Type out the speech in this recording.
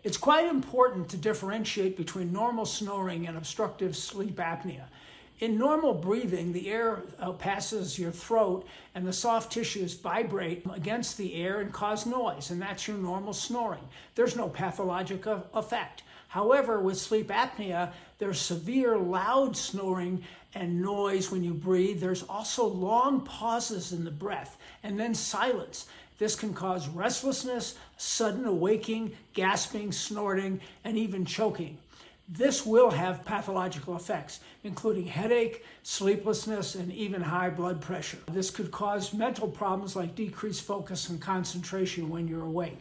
It's quite important to differentiate between normal snoring and obstructive sleep apnea. In normal breathing, the air passes your throat and the soft tissues vibrate against the air and cause noise, and that's your normal snoring. There's no pathologic effect. However, with sleep apnea, there's severe loud snoring and noise when you breathe. There's also long pauses in the breath and then silence. This can cause restlessness, sudden awaking, gasping, snorting, and even choking. This will have pathological effects, including headache, sleeplessness, and even high blood pressure. This could cause mental problems like decreased focus and concentration when you're awake.